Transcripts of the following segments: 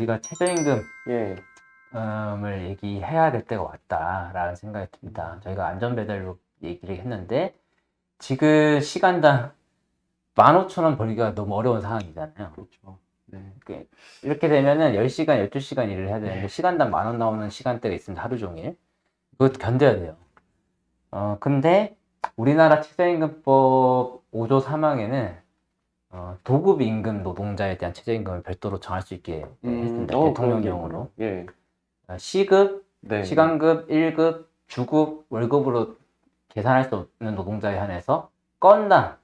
우리가 최저임금을 예. 얘기해야 될 때가 왔다라는 생각이 듭니다. 저희가 안전배달로 얘기를 했는데 지금 시간당 15,000원 벌기가 너무 어려운 상황이잖아요. 그렇죠. 네. 이렇게 되면은 10시간, 12시간 일을 해야 되는데 시간당 10,000원 나오는 시간대가 있습니다. 하루 종일. 그것도 견뎌야 돼요. 근데 우리나라 최저임금법 5조 3항에는 도급 임금 노동자에 대한 최저임금을 별도로 정할 수 있게 했습니다. 대통령령으로. 예. 시급, 네. 시간급, 1급, 주급, 월급으로 계산할 수 없는 노동자에 한해서 건당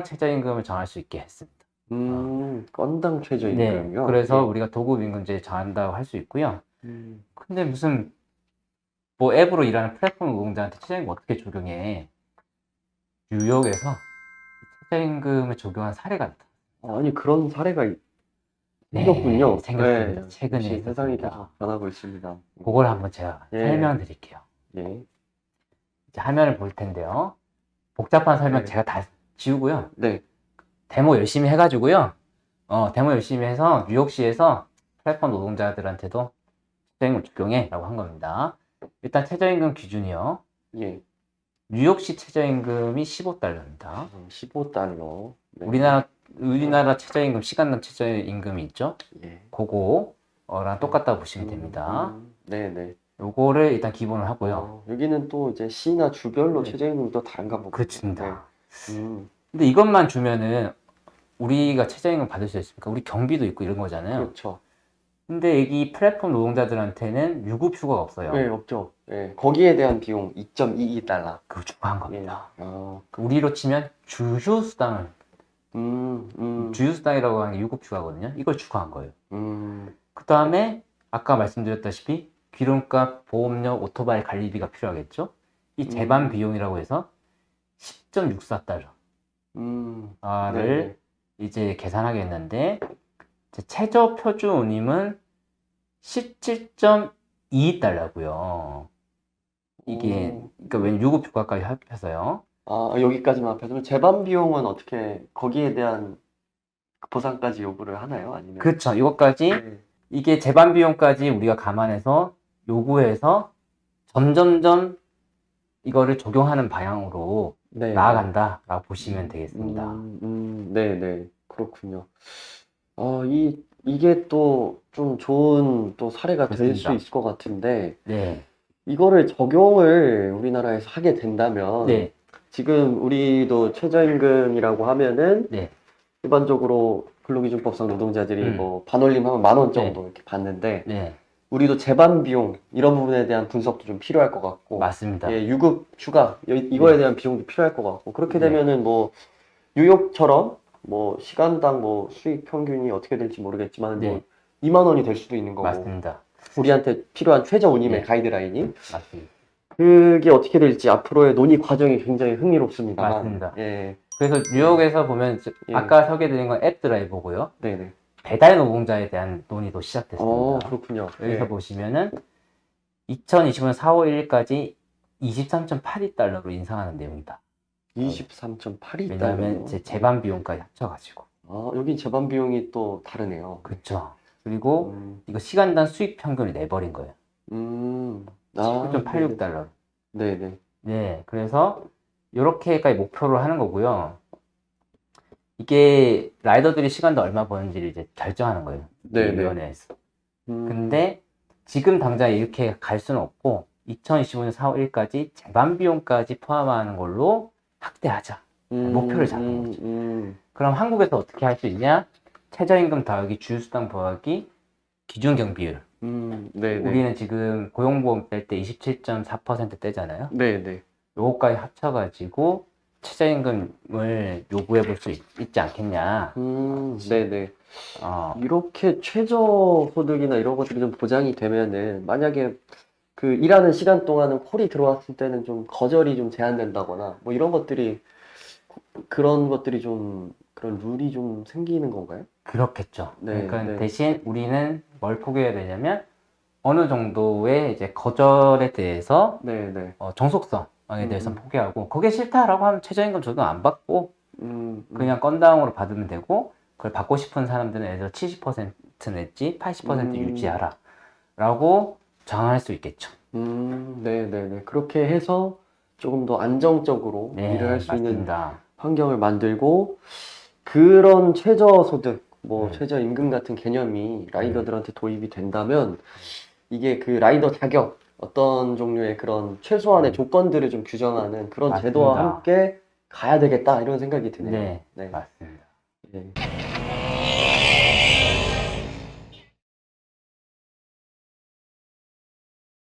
최저임금을 정할 수 있게 했습니다. 건당 최저임금이요? 네, 그래서 예. 우리가 도급 임금제 정한다고 할 수 있고요. 음. 근데 무슨 뭐 앱으로 일하는 플랫폼 노동자한테 최저임금 어떻게 적용해? 뉴욕에서 최저임금을 적용한 사례가 나타났습니다. 아니, 그런 사례가 생겼군요. 생겼습니다. 네. 최근에 역시 세상이 있었습니다. 계속 변하고 있습니다. 그걸 한번 제가 예. 설명드릴게요. 예. 이제 화면을 볼 텐데요. 복잡한 설명 네. 제가 다 지우고요. 네. 데모 열심히 해가지고요. 데모 열심히 해서 뉴욕시에서 플랫폼 노동자들한테도 최저임금 적용해 라고 한 겁니다. 일단 최저임금 기준이요. 예. 뉴욕시 최저임금이 $15입니다. 15달러. 네. 우리나라 최저임금, 시간당 최저임금이 있죠? 예. 그거랑 똑같다고 보시면 됩니다. 네네. 요거를 일단 기본으로 하고요. 여기는 또 이제 시나 주별로 네. 최저임금이 또 다른가 보군요. 그렇습니다. 네. 근데 이것만 주면은 우리가 최저임금 받을 수 있습니까? 우리 경비도 있고 이런 거잖아요. 그렇죠. 근데 이 플랫폼 노동자들한테는 유급 휴가가 없어요. 네, 없죠. 예. 거기에 대한 비용 2.22달러. 그거 추가한 겁니다. 예. 우리로 치면 주휴수당을 주휴수당이라고 하는 게 유급 휴가거든요. 이걸 추가한 거예요. 그 다음에 아까 말씀드렸다시피 기름값, 보험료, 오토바이 관리비가 필요하겠죠. 이 재반 비용이라고 해서 10.64달러를 네네. 이제 계산하겠는데 최저 표준 운임은 17.22달러고요. 이게 그러니까 왜 유급 휴가까지 합해서요. 여기까지만 합해서 재반 비용은 어떻게 거기에 대한 보상까지 요구를 하나요? 아니면 그렇죠. 이것까지 네. 이게 재반 비용까지 우리가 감안해서 요구해서 점점점 이거를 적용하는 방향으로 네. 나아간다라고 보시면 되겠습니다. 네네. 그렇군요. 이게 또 좀 좋은 또 사례가 될 수 그렇습니다. 있을 것 같은데, 네. 이거를 적용을 우리나라에서 하게 된다면, 네. 지금 우리도 최저임금이라고 하면은, 네. 일반적으로 근로기준법상 노동자들이 뭐 반올림하면 10,000원 정도 이렇게 받는데, 네. 우리도 재반 비용, 이런 부분에 대한 분석도 좀 필요할 것 같고, 맞습니다. 예, 유급 휴가, 이거에 대한 비용도 필요할 것 같고, 그렇게 되면은 뭐, 뉴욕처럼 뭐, 시간당 뭐, 수익 평균이 어떻게 될지 모르겠지만, 뭐, 2만 원이 될 수도 있는 거고, 맞습니다. 우리한테 필요한 최저 운임의 네. 가이드라인이, 맞습니다. 그게 어떻게 될지 앞으로의 논의 과정이 굉장히 흥미롭습니다만, 맞습니다. 예, 그래서 뉴욕에서 보면 예. 아까 소개드린 건 앱 드라이버고요. 네네. 배달 노동자에 대한 논의도 시작됐습니다. 그렇군요. 여기서 예. 보시면은 2025년 4월 1일까지 23.82달러로 인상하는 내용이다. 23.82달러. 왜냐하면 제 재반 비용까지 합쳐가지고. 여기 재반 비용이 또 다르네요. 그렇죠. 그리고 이거 시간당 수익 평균을 내버린 거예요. 19.86달러. 네네. 네, 그래서 이렇게까지 목표로 하는 거고요. 이게 라이더들이 시간당 얼마 버는지를 이제 결정하는 거예요. 네네. 위원회에서. 근데 지금 당장 이렇게 갈 수는 없고 2025년 4월 1일까지 재반 비용까지 포함하는 걸로 확대하자. 목표를 잡은 거죠. 그럼 한국에서 어떻게 할 수 있냐? 최저임금 더하기 주휴수당 더하기 기준 경비율. 네네. 우리는 지금 고용보험 뗄 때 27.4% 떼잖아요. 네네. 요거까지 합쳐가지고 최저임금을 요구해 볼 수 있지 않겠냐. 네네. 이렇게 최저소득이나 이런 것들이 좀 보장이 되면은, 만약에 그 일하는 시간 동안은 콜이 들어왔을 때는 좀 거절이 좀 제한된다거나, 뭐 이런 것들이, 그런 것들이 좀, 그런 룰이 좀 생기는 건가요? 그렇겠죠. 네, 그러니까 네. 대신 우리는 뭘 포기해야 되냐면 어느 정도의 이제 거절에 대해서 네네. 정속성에 대해서는 포기하고 그게 싫다라고 하면 최저임금 적용 안 받고 음, 그냥 건당으로 받으면 되고 그걸 받고 싶은 사람들은 예를 들어 70% 내지 80% 유지하라 라고 정할 수 있겠죠. 네네네. 그렇게 해서 조금 더 안정적으로 네, 일을 할 수 있는 맞습니다. 환경을 만들고, 그런 최저소득, 뭐 네. 최저임금 같은 개념이 라이더들한테 도입이 된다면, 이게 그 라이더 자격, 어떤 종류의 그런 최소한의 조건들을 좀 규정하는 그런 제도와 맞습니다. 함께 가야 되겠다, 이런 생각이 드네요. 네, 네. 맞습니다. 네.